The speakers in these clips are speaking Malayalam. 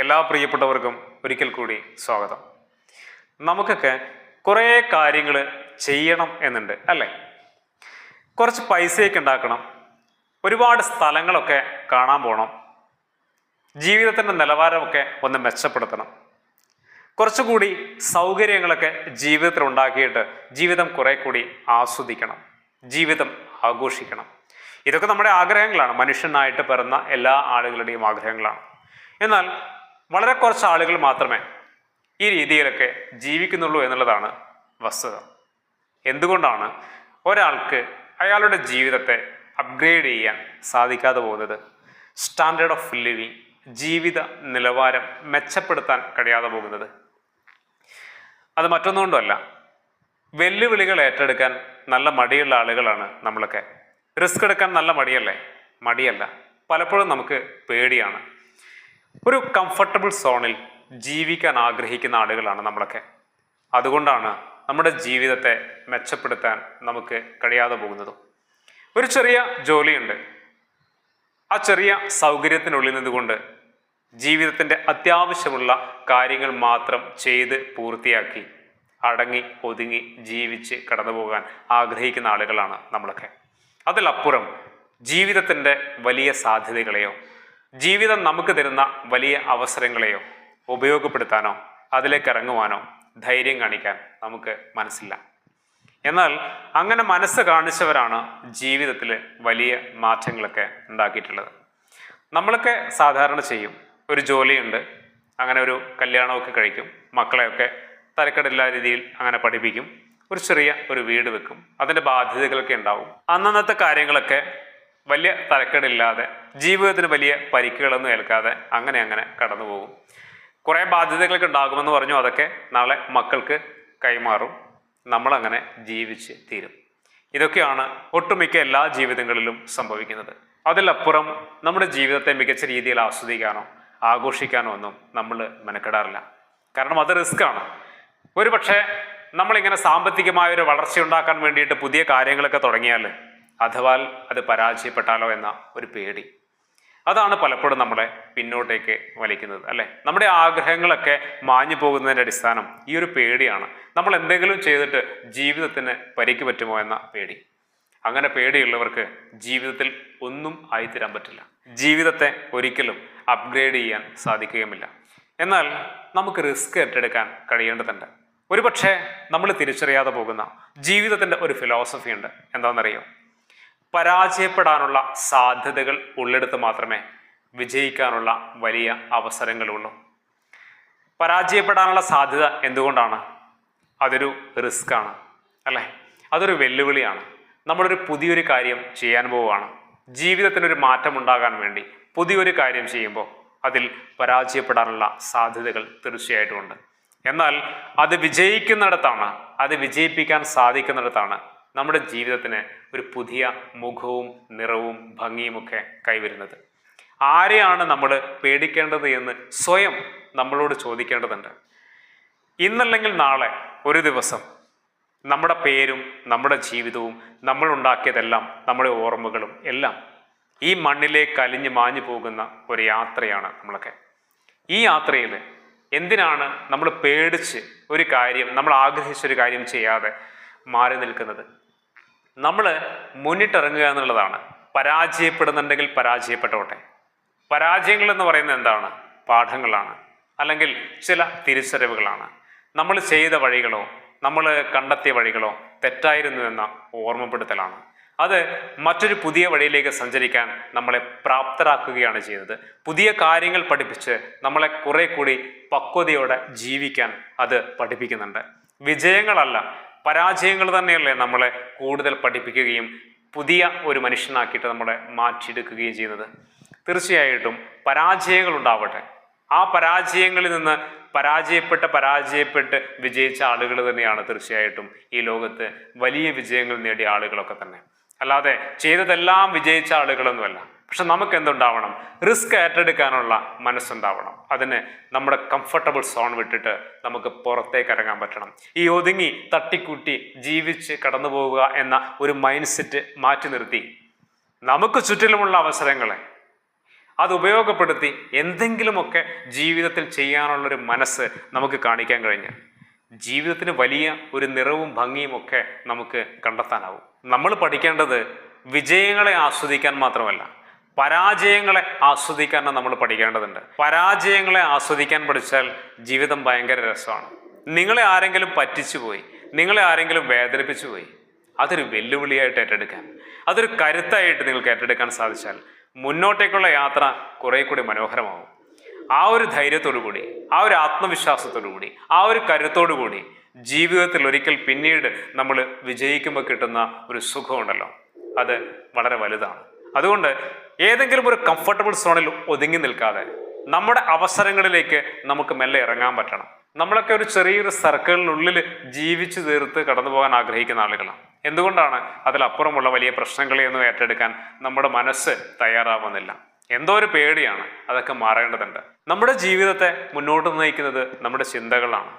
എല്ലാ പ്രിയപ്പെട്ടവർക്കും ഒരിക്കൽ കൂടി സ്വാഗതം. നമുക്കൊക്കെ കുറേ കാര്യങ്ങൾ ചെയ്യണം എന്നുണ്ട് അല്ലേ? കുറച്ച് പൈസയൊക്കെ ഉണ്ടാക്കണം, ഒരുപാട് സ്ഥലങ്ങളൊക്കെ കാണാൻ പോകണം, ജീവിതത്തിൻ്റെ നിലവാരമൊക്കെ ഒന്ന് മെച്ചപ്പെടുത്തണം, കുറച്ചുകൂടി സൗകര്യങ്ങളൊക്കെ ജീവിതത്തിൽ ഉണ്ടാക്കിയിട്ട് ജീവിതം കുറെ കൂടി ആസ്വദിക്കണം, ജീവിതം ആഘോഷിക്കണം. ഇതൊക്കെ നമ്മുടെ ആഗ്രഹങ്ങളാണ്, മനുഷ്യനായിട്ട് പിറന്ന എല്ലാ ആളുകളുടെയും ആഗ്രഹങ്ങളാണ്. എന്നാൽ വളരെ കുറച്ച് ആളുകൾ മാത്രമേ ഈ രീതിയിലൊക്കെ ജീവിക്കുന്നുള്ളൂ എന്നുള്ളതാണ് വസ്തുത. എന്തുകൊണ്ടാണ് ഒരാൾക്ക് അയാളുടെ ജീവിതത്തെ അപ്ഗ്രേഡ് ചെയ്യാൻ സാധിക്കാതെ പോകുന്നത്? സ്റ്റാൻഡേർഡ് ഓഫ് ലിവിങ്, ജീവിത നിലവാരം മെച്ചപ്പെടുത്താൻ കഴിയാതെ പോകുന്നത്? അത് മറ്റൊന്നുകൊണ്ടല്ല, വെല്ലുവിളികൾ ഏറ്റെടുക്കാൻ നല്ല മടിയുള്ള ആളുകളാണ് നമ്മളൊക്കെ. റിസ്ക് എടുക്കാൻ നല്ല മടിയല്ല, പലപ്പോഴും നമുക്ക് പേടിയാണ്. ഒരു കംഫർട്ടബിൾ സോണിൽ ജീവിക്കാൻ ആഗ്രഹിക്കുന്ന ആളുകളാണ് നമ്മളൊക്കെ. അതുകൊണ്ടാണ് നമ്മുടെ ജീവിതത്തെ മെച്ചപ്പെടുത്താൻ നമുക്ക് കഴിയാതെ പോകുന്നതും. ഒരു ചെറിയ ജോലിയുണ്ട്, ആ ചെറിയ സൗകര്യത്തിനുള്ളിൽ നിന്നുകൊണ്ട് ജീവിതത്തിൻ്റെ അത്യാവശ്യമുള്ള കാര്യങ്ങൾ മാത്രം ചെയ്ത് പൂർത്തിയാക്കി അടങ്ങി ഒതുങ്ങി ജീവിച്ച് കടന്നു പോകാൻ ആഗ്രഹിക്കുന്ന ആളുകളാണ് നമ്മളൊക്കെ. അതിലപ്പുറം ജീവിതത്തിൻ്റെ വലിയ സാധ്യതകളെയോ ജീവിതം നമുക്ക് തരുന്ന വലിയ അവസരങ്ങളെയോ ഉപയോഗപ്പെടുത്താനോ അതിലേക്ക് ഇറങ്ങുവാനോ ധൈര്യം കാണിക്കാൻ നമുക്ക് മനസ്സില്ല. എന്നാൽ അങ്ങനെ മനസ്സ് കാണിച്ചവരാണ് ജീവിതത്തിൽ വലിയ മാറ്റങ്ങളൊക്കെ ഉണ്ടാക്കിയിട്ടുള്ളത്. നമ്മളൊക്കെ സാധാരണ ചെയ്യും, ഒരു ജോലിയുണ്ട്, അങ്ങനെ ഒരു കല്യാണമൊക്കെ കഴിക്കും, മക്കളെയൊക്കെ തരക്കേടില്ലാത്ത രീതിയിൽ അങ്ങനെ പഠിപ്പിക്കും, ഒരു ചെറിയ ഒരു വീട് വെക്കും, അതിൻ്റെ ബാധ്യതകളൊക്കെ ഉണ്ടാവും. അന്നന്നത്തെ കാര്യങ്ങളൊക്കെ വലിയ തരക്കേടില്ലാതെ ജീവിതത്തിന് വലിയ പരിക്കുകളൊന്നും ഏൽക്കാതെ അങ്ങനെ കടന്നു പോകും. കുറേ ബാധ്യതകളൊക്കെ ഉണ്ടാകുമെന്ന് പറഞ്ഞു, അതൊക്കെ നാളെ മക്കൾക്ക് കൈമാറും, നമ്മളങ്ങനെ ജീവിച്ച് തീരും. ഇതൊക്കെയാണ് ഒട്ടുമിക്ക എല്ലാ ജീവിതങ്ങളിലും സംഭവിക്കുന്നത്. അതിലപ്പുറം നമ്മുടെ ജീവിതത്തെ മികച്ച രീതിയിൽ ആസ്വദിക്കാനോ ആഘോഷിക്കാനോ ഒന്നും നമ്മൾ മെനക്കെടാറില്ല. കാരണം അത് റിസ്ക്കാണ്. ഒരു പക്ഷേ നമ്മളിങ്ങനെ സാമ്പത്തികമായൊരു വളർച്ച ഉണ്ടാക്കാൻ വേണ്ടിയിട്ട് പുതിയ കാര്യങ്ങളൊക്കെ തുടങ്ങിയാൽ അഥവാ അത് പരാജയപ്പെട്ടാലോ എന്ന ഒരു പേടി, അതാണ് പലപ്പോഴും നമ്മളെ പിന്നോട്ടേക്ക് വലിക്കുന്നത് അല്ലേ? നമ്മുടെ ആഗ്രഹങ്ങളൊക്കെ മാഞ്ഞു പോകുന്നതിൻ്റെ അടിസ്ഥാനം ഈ ഒരു പേടിയാണ്. നമ്മൾ എന്തെങ്കിലും ചെയ്തിട്ട് ജീവിതത്തിന് പരിക്ക് പറ്റുമോ എന്ന പേടി. അങ്ങനെ പേടിയുള്ളവർക്ക് ജീവിതത്തിൽ ഒന്നും ആയിത്തീരാൻ പറ്റില്ല, ജീവിതത്തെ ഒരിക്കലും അപ്ഗ്രേഡ് ചെയ്യാൻ സാധിക്കുകയുമില്ല. എന്നാൽ നമുക്ക് റിസ്ക് ഏറ്റെടുക്കാൻ കഴിയേണ്ടതുണ്ട്. ഒരുപക്ഷെ നമ്മൾ തിരിച്ചറിയാതെ പോകുന്ന ജീവിതത്തിൻ്റെ ഒരു ഫിലോസഫി ഉണ്ട്. എന്താണെന്നറിയോ? പരാജയപ്പെടാനുള്ള സാധ്യതകൾ ഉള്ളിടത്ത് മാത്രമേ വിജയിക്കാനുള്ള വലിയ അവസരങ്ങളുള്ളൂ. പരാജയപ്പെടാനുള്ള സാധ്യത എന്തുകൊണ്ടാണ്? അതൊരു റിസ്ക്കാണ് അല്ലേ? അതൊരു വെല്ലുവിളിയാണ്. നമ്മളൊരു പുതിയൊരു കാര്യം ചെയ്യാൻ പോവുകയാണ്, ജീവിതത്തിനൊരു മാറ്റം ഉണ്ടാകാൻ വേണ്ടി പുതിയൊരു കാര്യം ചെയ്യുമ്പോൾ അതിൽ പരാജയപ്പെടാനുള്ള സാധ്യതകൾ തീർച്ചയായിട്ടും ഉണ്ട്. എന്നാൽ അത് വിജയിക്കുന്നിടത്താണ്, അത് വിജയിപ്പിക്കാൻ സാധിക്കുന്നിടത്താണ് നമ്മുടെ ജീവിതത്തിന് ഒരു പുതിയ മുഖവും നിറവും ഭംഗിയുമൊക്കെ കൈവരുന്നത്. ആരെയാണ് നമ്മൾ പേടിക്കേണ്ടത് എന്ന് സ്വയം നമ്മളോട് ചോദിക്കേണ്ടതുണ്ട്. ഇന്നല്ലെങ്കിൽ നാളെ ഒരു ദിവസം നമ്മുടെ പേരും നമ്മുടെ ജീവിതവും നമ്മൾ ഉണ്ടാക്കിയതെല്ലാം നമ്മുടെ ഓർമ്മകളും എല്ലാം ഈ മണ്ണിലേക്ക് അലിഞ്ഞു മാഞ്ഞു പോകുന്ന ഒരു യാത്രയാണ് നമ്മളൊക്കെ. ഈ യാത്രയിൽ എന്തിനാണ് നമ്മൾ പേടിച്ച് ഒരു കാര്യം, നമ്മൾ ആഗ്രഹിച്ചൊരു കാര്യം ചെയ്യാതെ മാറി നിൽക്കുന്നത്? നമ്മൾ മുന്നിട്ടിറങ്ങുക എന്നുള്ളതാണ്. പരാജയപ്പെടുന്നുണ്ടെങ്കിൽ പരാജയപ്പെട്ടോട്ടെ. പരാജയങ്ങൾ എന്ന് പറയുന്നത് എന്താണ്? പാഠങ്ങളാണ്, അല്ലെങ്കിൽ ചില തിരിച്ചറിവുകളാണ്. നമ്മൾ ചെയ്ത വഴികളോ നമ്മൾ കണ്ടെത്തിയ വഴികളോ തെറ്റായിരുന്നു എന്ന ഓർമ്മപ്പെടുത്തലാണ്. അത് മറ്റൊരു പുതിയ വഴിയിലേക്ക് സഞ്ചരിക്കാൻ നമ്മളെ പ്രാപ്തരാക്കുകയാണ് ചെയ്യുന്നത്. പുതിയ കാര്യങ്ങൾ പഠിപ്പിച്ച് നമ്മളെ കുറെ കൂടി പക്വതയോടെ ജീവിക്കാൻ അത് പഠിപ്പിക്കുന്നുണ്ട്. വിജയങ്ങളല്ല, പരാജയങ്ങൾ തന്നെയല്ലേ നമ്മളെ കൂടുതൽ പഠിപ്പിക്കുകയും പുതിയ ഒരു മനുഷ്യനാക്കിയിട്ട് നമ്മളെ മാറ്റിയെടുക്കുകയും ചെയ്യുന്നത്. തീർച്ചയായിട്ടും പരാജയങ്ങൾ ഉണ്ടാവട്ടെ. ആ പരാജയങ്ങളിൽ നിന്ന് പരാജയപ്പെട്ട് വിജയിച്ച ആളുകൾ തന്നെയാണ് തീർച്ചയായിട്ടും ഈ ലോകത്ത് വലിയ വിജയങ്ങൾ നേടിയ ആളുകളൊക്കെ തന്നെ. അല്ലാതെ ചെയ്തതെല്ലാം വിജയിച്ച ആളുകളൊന്നുമല്ല. പക്ഷെ നമുക്ക് എന്തുണ്ടാവണം? റിസ്ക് ഏറ്റെടുക്കാനുള്ള മനസ്സുണ്ടാവണം. അതിന് നമ്മുടെ കംഫർട്ടബിൾ സോൺ വിട്ടിട്ട് നമുക്ക് പുറത്തേക്ക് ഇറങ്ങാൻ പറ്റണം. ഈ ഒതുങ്ങി തട്ടിക്കൂട്ടി ജീവിച്ച് കടന്നു പോവുക എന്ന ഒരു മൈൻഡ് സെറ്റ് മാറ്റി നിർത്തി നമുക്ക് ചുറ്റിലുമുള്ള അവസരങ്ങളെ അത് ഉപയോഗപ്പെടുത്തി എന്തെങ്കിലുമൊക്കെ ജീവിതത്തിൽ ചെയ്യാനുള്ളൊരു മനസ്സ് നമുക്ക് കാണിക്കാൻ കഴിഞ്ഞാൽ ജീവിതത്തിന് വലിയ ഒരു നിറവും ഭംഗിയും ഒക്കെ നമുക്ക് കണ്ടെത്താനാവും. നമ്മൾ പഠിക്കേണ്ടത് വിജയങ്ങളെ ആസ്വദിക്കാൻ മാത്രമല്ല, പരാജയങ്ങളെ ആസ്വദിക്കാനും നമ്മൾ പഠിക്കേണ്ടതുണ്ട്. പരാജയങ്ങളെ ആസ്വദിക്കാൻ പഠിച്ചാൽ ജീവിതം ഭയങ്കര രസമാണ്. നിങ്ങളെ ആരെങ്കിലും പറ്റിച്ചുപോയി, നിങ്ങളെ ആരെങ്കിലും വേദനിപ്പിച്ചു പോയി, അതൊരു വെല്ലുവിളിയായിട്ട് ഏറ്റെടുക്കാൻ, അതൊരു കരുത്തായിട്ട് നിങ്ങൾക്ക് ഏറ്റെടുക്കാൻ സാധിച്ചാൽ മുന്നോട്ടേക്കുള്ള യാത്ര കുറെ കൂടി മനോഹരമാവും. ആ ഒരു ധൈര്യത്തോടു കൂടി, ആ ഒരു ആത്മവിശ്വാസത്തോടു കൂടി, ആ ഒരു കരുത്തോടു കൂടി ജീവിതത്തിൽ ഒരിക്കൽ പിന്നീട് നമ്മൾ വിജയിക്കുമ്പോൾ കിട്ടുന്ന ഒരു സുഖമുണ്ടല്ലോ, അത് വളരെ വലുതാണ്. അതുകൊണ്ട് ഏതെങ്കിലും ഒരു കംഫർട്ടബിൾ സോണിൽ ഒതുങ്ങി നിൽക്കാതെ നമ്മുടെ അവസരങ്ങളിലേക്ക് നമുക്ക് മെല്ലെ ഇറങ്ങാൻ പറ്റണം. നമ്മളൊക്കെ ഒരു ചെറിയൊരു സർക്കിളിനുള്ളിൽ ജീവിച്ചു തീർത്ത് കടന്നു പോകാൻ ആഗ്രഹിക്കുന്ന ആളുകളാണ്. എന്തുകൊണ്ടാണ് അതിലപ്പുറമുള്ള വലിയ പ്രശ്നങ്ങളെയൊന്നും ഏറ്റെടുക്കാൻ നമ്മുടെ മനസ്സ് തയ്യാറാവുന്നില്ല? എന്തോ ഒരു പേടിയാണ്. അതൊക്കെ മാറേണ്ടതുണ്ട്. നമ്മുടെ ജീവിതത്തെ മുന്നോട്ട് നയിക്കുന്നത് നമ്മുടെ ചിന്തകളാണ്.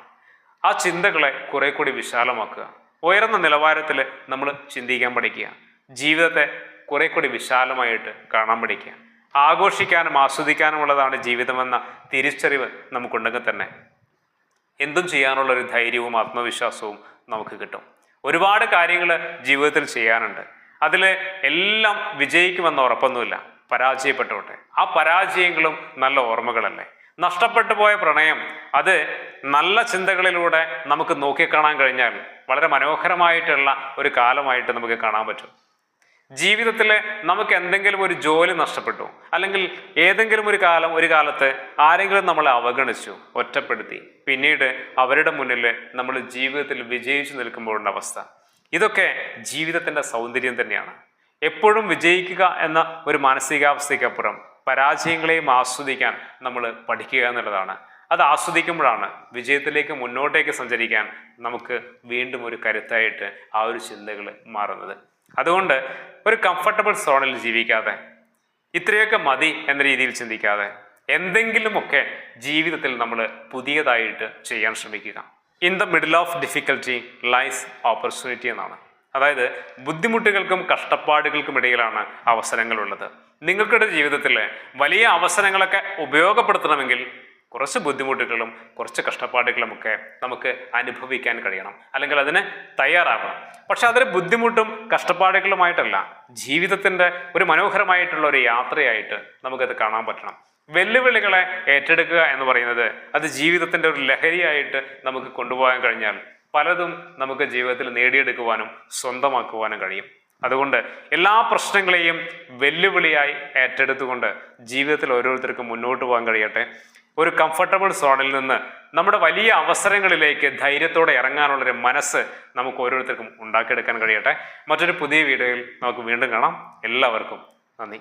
ആ ചിന്തകളെ കുറെ കൂടി വിശാലമാക്കുക, ഉയർന്ന നിലവാരത്തിൽ നമ്മൾ ചിന്തിക്കാൻ പഠിക്കുക, ജീവിതത്തെ കുറെ കൂടി വിശാലമായിട്ട് കാണാൻ പഠിക്കുക. ആഘോഷിക്കാനും ആസ്വദിക്കാനുമുള്ളതാണ് ജീവിതമെന്ന തിരിച്ചറിവ് നമുക്കുണ്ടെങ്കിൽ തന്നെ എന്തും ചെയ്യാനുള്ളൊരു ധൈര്യവും ആത്മവിശ്വാസവും നമുക്ക് കിട്ടും. ഒരുപാട് കാര്യങ്ങൾ ജീവിതത്തിൽ ചെയ്യാനുണ്ട്. അതിൽ എല്ലാം വിജയിക്കുമെന്ന് ഉറപ്പൊന്നുമില്ല. പരാജയപ്പെട്ടോട്ടെ. ആ പരാജയങ്ങളും നല്ല ഓർമ്മകളല്ലേ. നഷ്ടപ്പെട്ടു പോയ പ്രണയം അത് നല്ല ചിന്തകളിലൂടെ നമുക്ക് നോക്കിക്കാണാൻ കഴിഞ്ഞാൽ വളരെ മനോഹരമായിട്ടുള്ള ഒരു കാലമായിട്ട് നമുക്ക് കാണാൻ പറ്റും. ജീവിതത്തിൽ നമുക്ക് എന്തെങ്കിലും ഒരു ജോലി നഷ്ടപ്പെട്ടു, അല്ലെങ്കിൽ ഏതെങ്കിലും ഒരു കാലത്ത് ആരെങ്കിലും നമ്മളെ അവഗണിച്ചു, ഒറ്റപ്പെടുത്തി, പിന്നീട് അവരുടെ മുന്നിൽ നമ്മൾ ജീവിതത്തിൽ വിജയിച്ചു നിൽക്കുമ്പോഴുള്ള അവസ്ഥ, ഇതൊക്കെ ജീവിതത്തിൻ്റെ സൗന്ദര്യം തന്നെയാണ്. എപ്പോഴും വിജയിക്കുക എന്ന ഒരു മാനസികാവസ്ഥയ്ക്കപ്പുറം പരാജയങ്ങളെയും ആസ്വദിക്കാൻ നമ്മൾ പഠിക്കുക എന്നുള്ളതാണ്. അത് ആസ്വദിക്കുമ്പോഴാണ് വിജയത്തിലേക്ക് മുന്നോട്ടേക്ക് സഞ്ചരിക്കാൻ നമുക്ക് വീണ്ടും ഒരു കരുത്തായിട്ട് ആ ഒരു ചിന്തകൾ മാറുന്നത്. അതുകൊണ്ട് ഒരു കംഫർട്ടബിൾ സോണിൽ ജീവിക്കാതെ, ഇത്രയൊക്കെ മതി എന്ന രീതിയിൽ ചിന്തിക്കാതെ, എന്തെങ്കിലുമൊക്കെ ജീവിതത്തിൽ നമ്മൾ പുതിയതായിട്ട് ചെയ്യാൻ ശ്രമിക്കുക. In the middle of difficulty lies opportunity എന്നാണ്. അതായത് ബുദ്ധിമുട്ടുകൾക്കും കഷ്ടപ്പാടുകൾക്കും ഇടയിലാണ് അവസരങ്ങളുള്ളത്. നിങ്ങൾക്കുടെ ജീവിതത്തിൽ വലിയ അവസരങ്ങളൊക്കെ ഉപയോഗപ്പെടുത്തണമെങ്കിൽ കുറച്ച് ബുദ്ധിമുട്ടുകളും കുറച്ച് കഷ്ടപ്പാടുകളുമൊക്കെ നമുക്ക് അനുഭവിക്കാൻ കഴിയണം, അല്ലെങ്കിൽ അതിന് തയ്യാറാകണം. പക്ഷെ അതൊരു ബുദ്ധിമുട്ടും കഷ്ടപ്പാടുകളുമായിട്ടല്ല, ജീവിതത്തിൻ്റെ ഒരു മനോഹരമായിട്ടുള്ള ഒരു യാത്രയായിട്ട് നമുക്കത് കാണാൻ പറ്റണം. വെല്ലുവിളികളെ ഏറ്റെടുക്കുക എന്ന് പറയുന്നത് അത് ജീവിതത്തിൻ്റെ ഒരു ലഹരിയായിട്ട് നമുക്ക് കൊണ്ടുപോകാൻ കഴിഞ്ഞാൽ പലതും നമുക്ക് ജീവിതത്തിൽ നേടിയെടുക്കുവാനും സ്വന്തമാക്കുവാനും കഴിയും. അതുകൊണ്ട് എല്ലാ പ്രശ്നങ്ങളെയും വെല്ലുവിളിയായി ഏറ്റെടുത്തുകൊണ്ട് ജീവിതത്തിൽ ഓരോരുത്തർക്കും മുന്നോട്ട് പോകാൻ കഴിയട്ടെ. ഒരു കംഫർട്ടബിൾ സോണിൽ നിന്ന് നമ്മുടെ വലിയ അവസരങ്ങളിലേക്ക് ധൈര്യത്തോടെ ഇറങ്ങാനുള്ളൊരു മനസ്സ് നമുക്ക് ഓരോരുത്തർക്കും ഉണ്ടാക്കിയെടുക്കാൻ കഴിയട്ടെ. മറ്റൊരു പുതിയ വീഡിയോയിൽ നമുക്ക് വീണ്ടും കാണാം. എല്ലാവർക്കും നന്ദി.